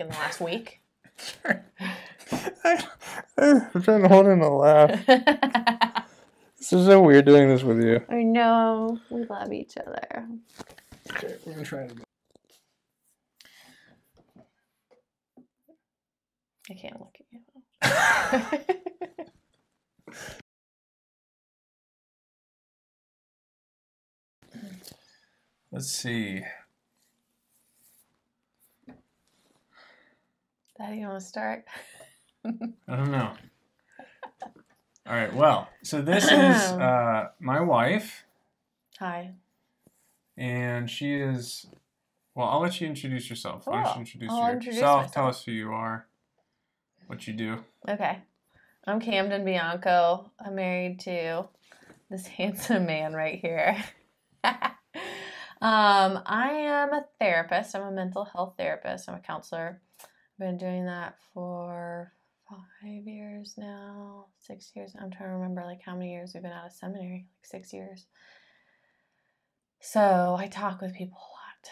in the last week? I'm trying to hold in a laugh. This is so weird doing this with you. I know. We love each other. Okay, we're going to try it again. I can't look at you. Let's see. Daddy, you want to start? I don't know. All right, well, so this is my wife. Hi. And she is, well, I'll let you introduce yourself. Why don't you introduce yourself? Tell us who you are, what you do. Okay. I'm Camden Bianco. I'm married to this handsome man right here. I am a therapist. I'm a mental health therapist. I'm a counselor. I've been doing that for 5 years now, 6 years. I'm trying to remember like how many years we've been out of seminary, like 6 years. So I talk with people a lot.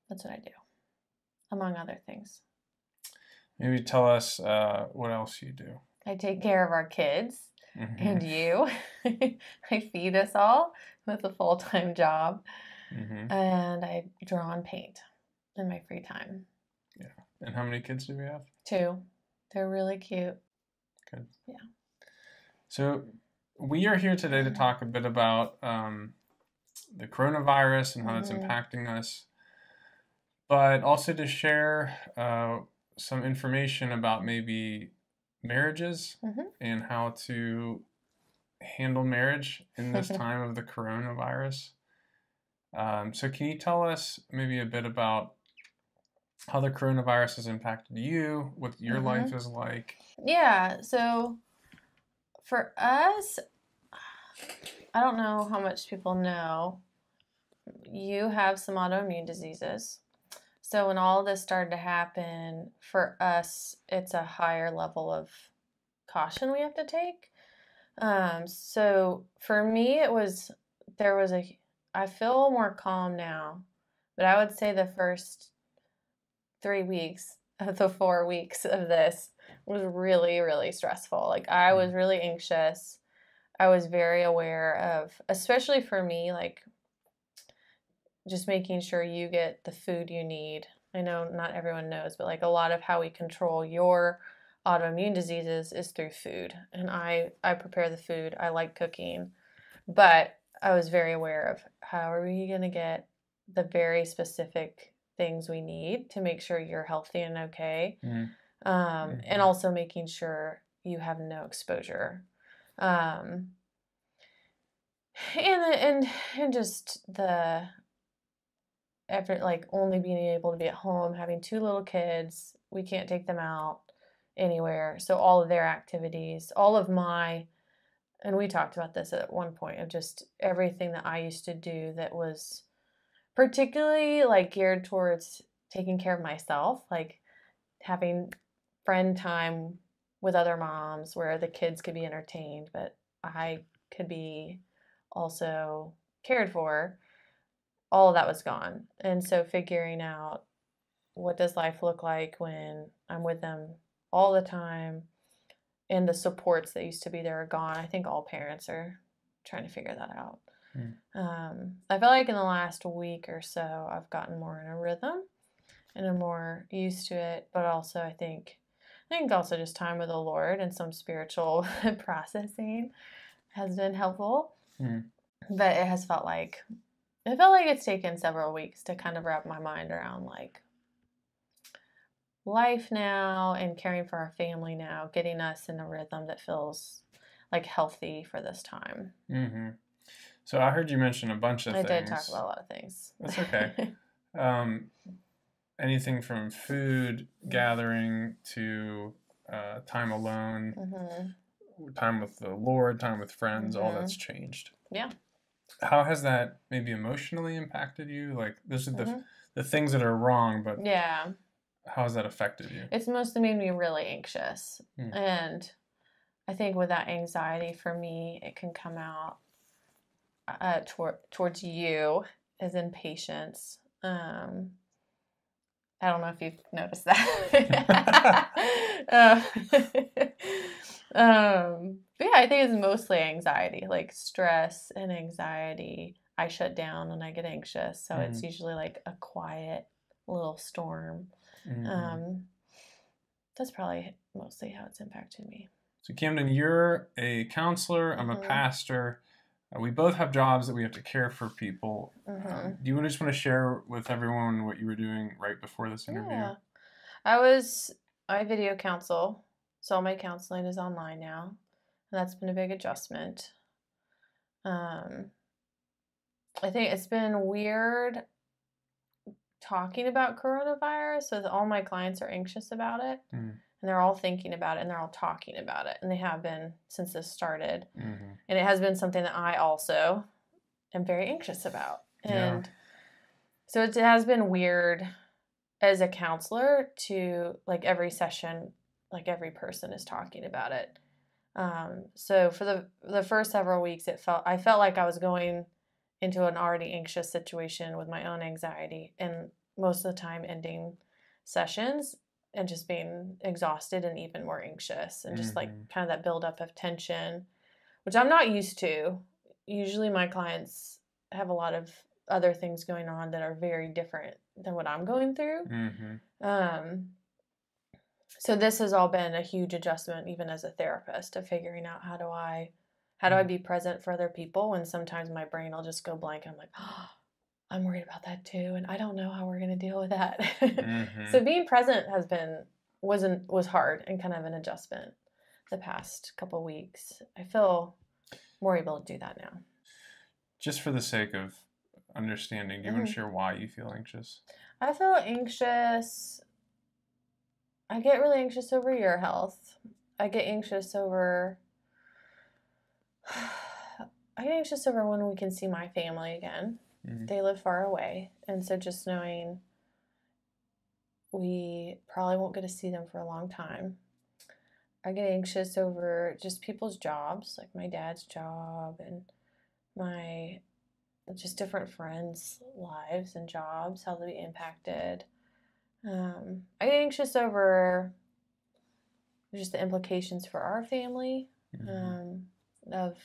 That's what I do, among other things. Maybe tell us what else you do. I take care of our kids and you. I feed us all with a full-time job. And I draw and paint in my free time. Yeah. And how many kids do we have? 2. They're really cute. Good. Yeah. So we are here today to talk a bit about the coronavirus and how that's impacting us, but also to share some information about maybe marriages and how to handle marriage in this time of the coronavirus. So can you tell us maybe a bit about how the coronavirus has impacted you, what your life is like? Yeah, so for us, I don't know how much people know, you have some autoimmune diseases. So when all of this started to happen, for us, it's a higher level of caution we have to take. So for me, I feel more calm now, but I would say the first 3 weeks of the 4 weeks of this was really, really stressful. Like I was really anxious. I was very aware of, especially for me, like just making sure you get the food you need. I know not everyone knows, but like a lot of how we control your autoimmune diseases is through food. And I prepare the food. I like cooking. But I was very aware of how are we going to get the very specific things we need to make sure you're healthy and okay. And also making sure you have no exposure. And just the effort, like only being able to be at home, having 2 little kids, we can't take them out anywhere. So all of their activities, and we talked about this at one point, of just everything that I used to do that was particularly like geared towards taking care of myself, like having friend time with other moms where the kids could be entertained, but I could be also cared for. All of that was gone. And so figuring out what does life look like when I'm with them all the time, and the supports that used to be there are gone. I think all parents are trying to figure that out. I feel like in the last week or so, I've gotten more in a rhythm and I'm more used to it. But also, I think also just time with the Lord and some spiritual processing has been helpful. But it felt like it's taken several weeks to kind of wrap my mind around like life now and caring for our family now, getting us in a rhythm that feels like healthy for this time. So I heard you mention a bunch of things. I did talk about a lot of things. That's okay. Anything from food gathering to time alone, time with the Lord, time with friends, all that's changed. Yeah. How has that maybe emotionally impacted you? Like, this is the things that are wrong, but yeah, how has that affected you? It's mostly made me really anxious. And I think with that anxiety, for me, it can come out towards you as impatience. I don't know if you've noticed that. But yeah, I think it's mostly anxiety, like stress and anxiety. I shut down when I get anxious, so it's usually like a quiet little storm. That's probably mostly how it's impacted me. So Camden, you're a counselor. I'm a pastor. We both have jobs that we have to care for people. Do you just want to share with everyone what you were doing right before this interview? Yeah. I video counsel, so all my counseling is online now, and that's been a big adjustment. I think it's been weird talking about coronavirus, so all my clients are anxious about it, and they're all thinking about it, and they're all talking about it, and they have been since this started. And it has been something that I also am very anxious about. And so it has been weird as a counselor to, like, every session, like, every person is talking about it. So for the first several weeks, I felt like I was going into an already anxious situation with my own anxiety, and most of the time ending sessions and just being exhausted and even more anxious, and just like kind of that buildup of tension, which I'm not used to. Usually my clients have a lot of other things going on that are very different than what I'm going through. So this has all been a huge adjustment, even as a therapist, of figuring out how do I be present for other people when sometimes my brain will just go blank. I'm like, oh, I'm worried about that too, and I don't know how we're going to deal with that. So being present was hard and kind of an adjustment the past couple weeks. I feel more able to do that now. Just for the sake of understanding, do you want to share why you feel anxious? I feel anxious. I get really anxious over your health. I get anxious over when we can see my family again. They live far away, and so just knowing we probably won't get to see them for a long time. I get anxious over just people's jobs, like my dad's job and my just different friends' lives and jobs, how they'll be impacted. I get anxious over just the implications for our family, of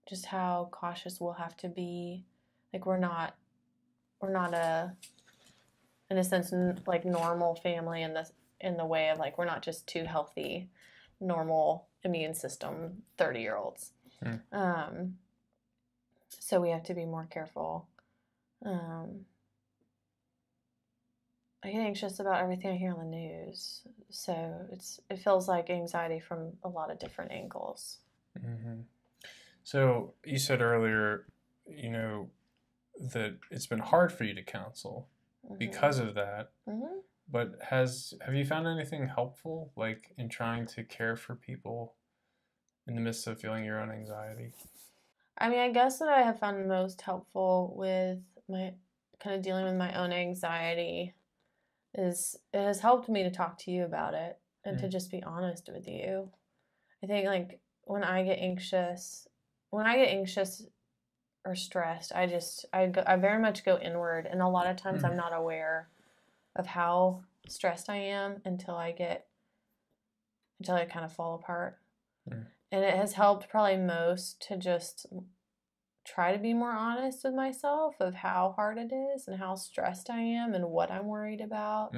just how cautious we'll have to be. Like we're not in a sense like normal family in the way of like we're not just two healthy, normal immune system 30-year-olds. So we have to be more careful. I get anxious about everything I hear on the news. So it feels like anxiety from a lot of different angles. So you said earlier, that it's been hard for you to counsel because of that. But have you found anything helpful, like in trying to care for people in the midst of feeling your own anxiety? I mean, I guess what I have found most helpful with my kind of dealing with my own anxiety is it has helped me to talk to you about it and to just be honest with you. I think like when I get anxious or stressed, I very much go inward, and a lot of times I'm not aware of how stressed I am until I kind of fall apart. And it has helped probably most to just try to be more honest with myself of how hard it is and how stressed I am and what I'm worried about.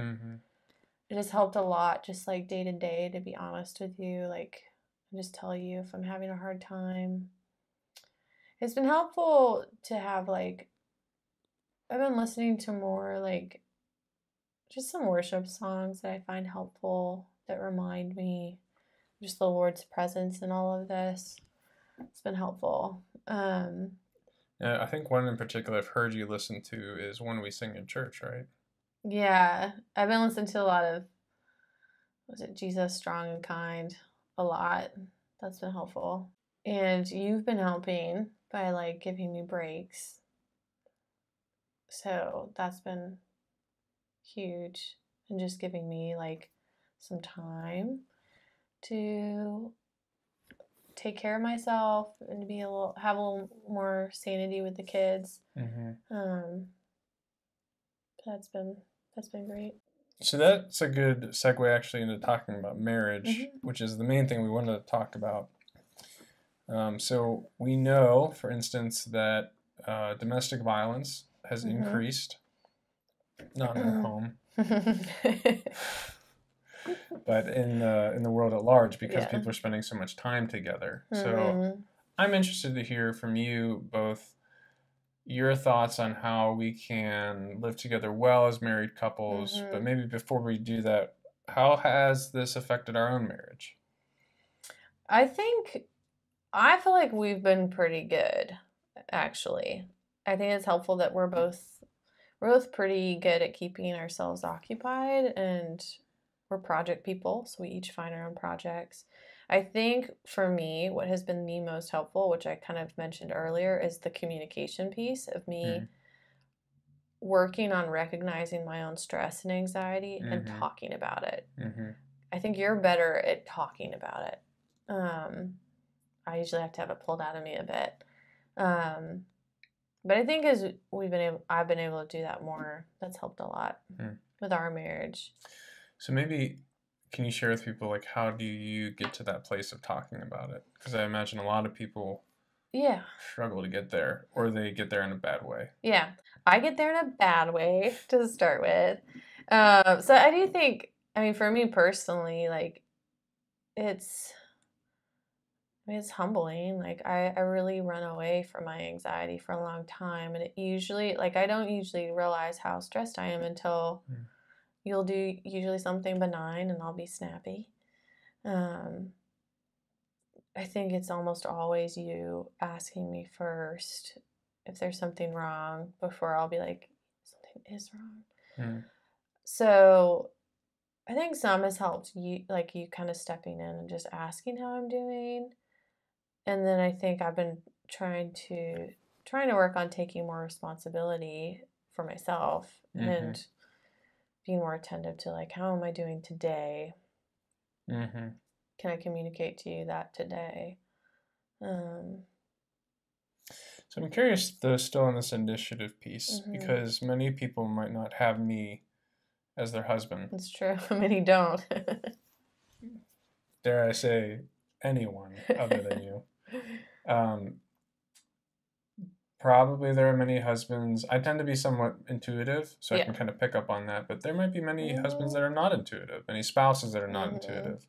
It has helped a lot, just like day to day, to be honest with you. Like, just tell you if I'm having a hard time. It's been helpful to have, like, I've been listening to more, like, just some worship songs that I find helpful that remind me just the Lord's presence in all of this. It's been helpful. I think one in particular I've heard you listen to is one we sing in church, right? Yeah, I've been listening to a lot of, was it Jesus Strong and Kind, a lot. That's been helpful. And you've been helping by like giving me breaks. So that's been huge, and just giving me like some time to take care of myself and to have a little more sanity with the kids. That's been great. So that's a good segue actually into talking about marriage, Mm-hmm. which is the main thing we wanted to talk about. So we know, for instance, that domestic violence has increased, not in our home, but in the world at large because Yeah. people are spending so much time together. So Mm-hmm. I'm interested to hear from you both your thoughts on how we can live together well as married couples, but Mm-hmm. maybe before we do that, how has this affected our own marriage? I think I feel like we've been pretty good, actually. I think it's helpful that we're both pretty good at keeping ourselves occupied, and we're project people, so we each find our own projects. I think for me, what has been the most helpful, which I kind of mentioned earlier, is the communication piece of me Mm, working on recognizing my own stress and anxiety and mm-hmm, talking about it. mm-hmm, I think you're better at talking about it. Um, I usually have to have it pulled out of me a bit. Um, but I think as I've been able to do that more. That's helped a lot mm. with our marriage. So maybe can you share with people like how do you get to that place of talking about it? Because I imagine a lot of people Yeah, struggle to get there, or they get there in a bad way. yeah. I get there in a bad way to start with. So I do think, I mean, for me personally, like it's, I mean, it's humbling. Like I really run away from my anxiety for a long time, and it usually, like, I don't usually realize how stressed I am until Mm, you'll do usually something benign, and I'll be snappy. Um, I think it's almost always you asking me first if there's something wrong before I'll be like, something is wrong. mm, So I think some has helped you, like you kind of stepping in and just asking how I'm doing. And then I think I've been trying to work on taking more responsibility for myself mm-hmm, and being more attentive to like how am I doing today? mm-hmm. Can I communicate to you that today? Um, So I'm curious, though, still on this initiative piece, mhm. because many people might not have me as their husband. It's true. Many don't. Dare I say, anyone other than you. Um, Probably there are many husbands. I tend to be somewhat intuitive, so I Yeah. can kind of pick up on that. But there might be many husbands Mhm. that are not intuitive, many spouses that are not Mhm. intuitive.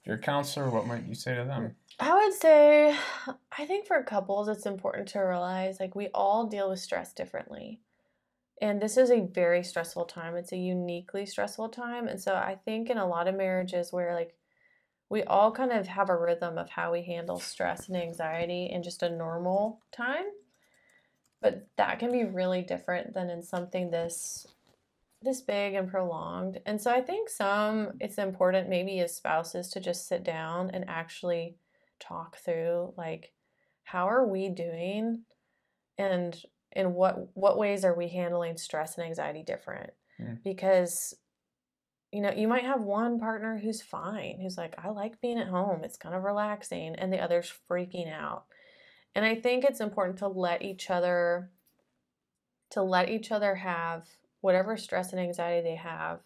If you're a counselor, what might you say to them? I would say, I think for couples, it's important to realize like we all deal with stress differently. And this is a very stressful time. It's a uniquely stressful time. And so I think in a lot of marriages where like we all kind of have a rhythm of how we handle stress and anxiety in just a normal time, but that can be really different than in something this big and prolonged. And so I think it's important maybe as spouses to just sit down and actually talk through like how are we doing and in what ways are we handling stress and anxiety different? Mm, Because you might have one partner who's fine, who's like, I like being at home. It's kind of relaxing, and the other's freaking out. And I think it's important to let each other have whatever stress and anxiety they have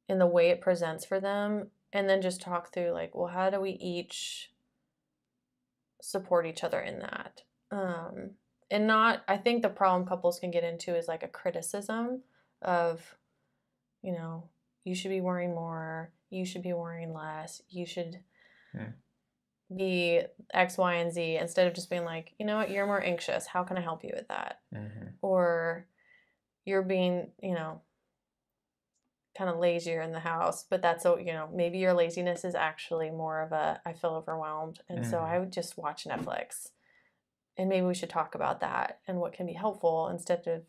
in the way it presents for them, and then just talk through like, well, how do we each support each other in that? And not, I think the problem couples can get into is like a criticism of, you know, you should be worrying more, you should be worrying less, you should mm, be X, Y, and Z, instead of just being like, you know what, you're more anxious. How can I help you with that? mm-hmm, Or you're being, kind of lazier in the house, but maybe your laziness is actually more of a, I feel overwhelmed. And so mm-hmm. I would just watch Netflix. And maybe we should talk about that and what can be helpful instead of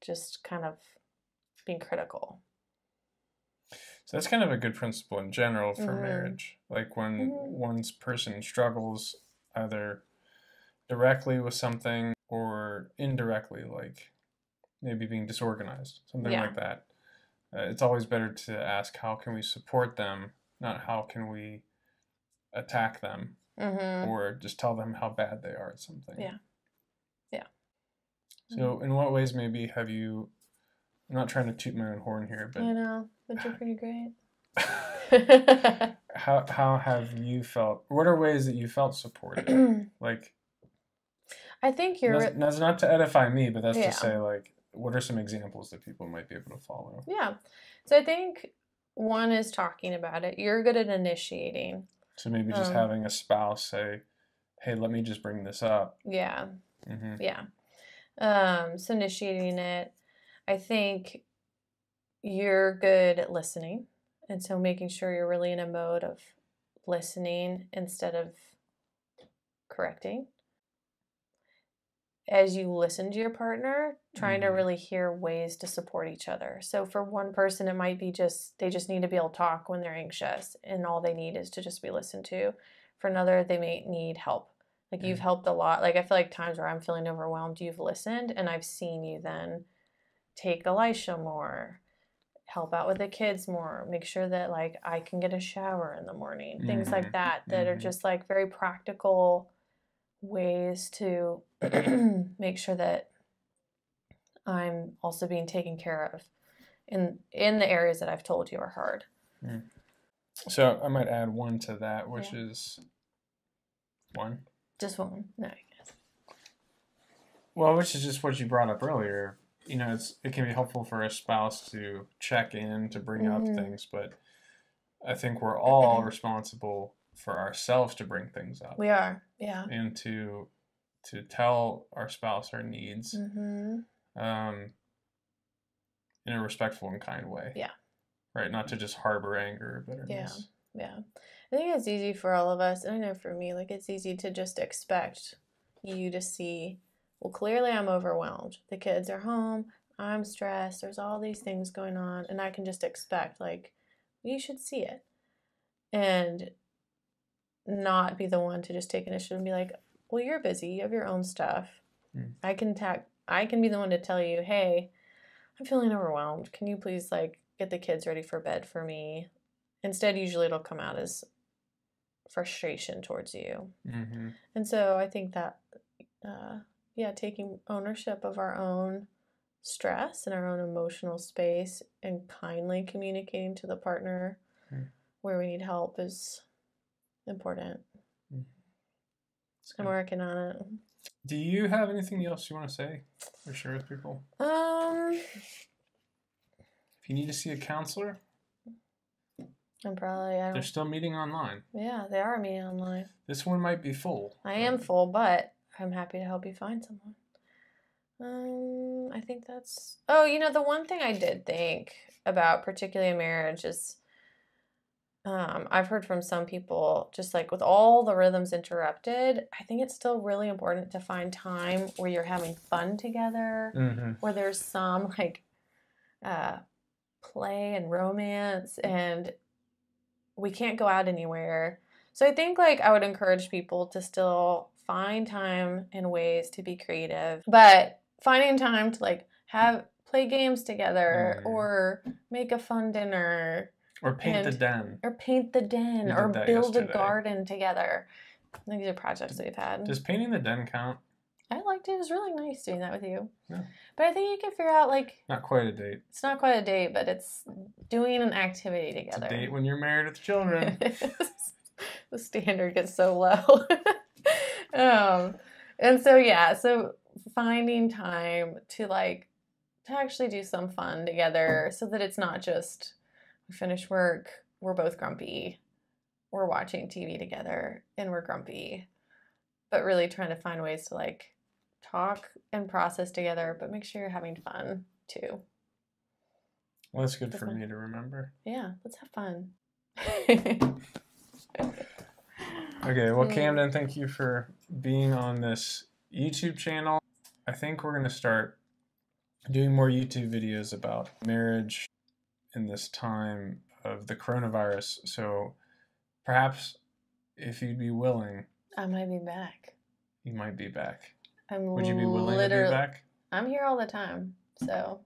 just kind of being critical. So that's kind of a good principle in general for Mm-hmm. marriage. Like when Mm-hmm. one's person struggles either directly with something or indirectly, like maybe being disorganized, something Yeah. like that. It's always better to ask how can we support them, not how can we attack them Mm-hmm. or just tell them how bad they are at something. Yeah. Yeah. Mm-hmm. So, in what ways maybe have you I'm not trying to toot my own horn here, but I know, but you're pretty great. how have you felt? What are ways that you felt supported? Like, I think you're. that's not to edify me, but that's Yeah. to say, like, what are some examples that people might be able to follow? Yeah. So I think one is talking about it. You're good at initiating. So maybe just having a spouse say, "Hey, let me just bring this up." Yeah. Mm-hmm. Yeah. So initiating it. I think you're good at listening. And so making sure you're really in a mode of listening instead of correcting. As you listen to your partner, trying to really hear ways to support each other. So for one person, it might be they just need to be able to talk when they're anxious, and all they need is to just be listened to. For another, they may need help. Like you've helped a lot. Like I feel like times where I'm feeling overwhelmed, you've listened, and I've seen you then take Elisha more, help out with the kids more, make sure that like I can get a shower in the morning, things like that are just like very practical ways to make sure that I'm also being taken care of in the areas that I've told you are hard. So I might add one to that, which is one. Just one. No, I guess. Well, which is just what you brought up earlier. You know, it can be helpful for a spouse to check in, to bring up things, but I think we're all responsible for ourselves to bring things up. We are, yeah. And to tell our spouse our needs in a respectful and kind way. Yeah. Right? Not to just harbor anger or bitterness. Yeah. I think it's easy for all of us, and I know for me, like it's easy to just expect you to see, well, clearly I'm overwhelmed. The kids are home, I'm stressed, there's all these things going on, and I can just expect, like, you should see it. And not be the one to just take initiative and be like, well, you're busy, you have your own stuff. I can be the one to tell you, hey, I'm feeling overwhelmed. Can you please like get the kids ready for bed for me? Instead, usually it'll come out as frustration towards you. And so I think that, taking ownership of our own stress and our own emotional space and kindly communicating to the partner where we need help is important. I'm working on it. Do you have anything else you want to say or share with people? If you need to see a counselor, they're still meeting online. Yeah, they are meeting online. This one might be full. I am full, but I'm happy to help you find someone. I think that's... Oh, the one thing I did think about, particularly in marriage, is I've heard from some people, just like with all the rhythms interrupted, I think it's still really important to find time where you're having fun together, where there's some like play and romance, and we can't go out anywhere. So I think like I would encourage people to still find time and ways to be creative, but finding time to like play games together or make a fun dinner. Or paint the den. Or build a garden together. I think these are projects that we've had. Does painting the den count? I liked it. It was really nice doing that with you. Yeah. But I think you can figure out, like... Not quite a date. It's not quite a date, but it's doing an activity together. It's a date when you're married with children. The standard gets so low. And so, so finding time to actually do some fun together so that it's not just... We finish work, we're both grumpy, we're watching TV together, and we're grumpy. But really trying to find ways to, talk and process together, but make sure you're having fun, too. Well, that's good for me to remember. Yeah, let's have fun. Okay, well, Camden, thank you for being on this YouTube channel. I think we're going to start doing more YouTube videos about marriage in this time of the coronavirus. So perhaps if you'd be willing... I might be back. You might be back. Would you be willing to be back? I'm here all the time, so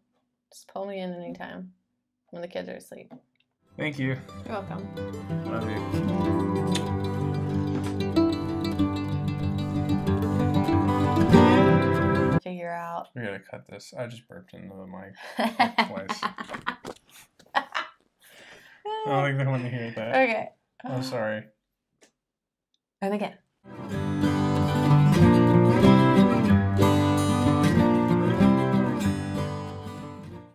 just pull me in anytime when the kids are asleep. Thank you. You're welcome. Love you. figure out. We gotta cut this. I just burped into the mic twice. I don't think they want to hear that. Okay. I'm sorry. And again.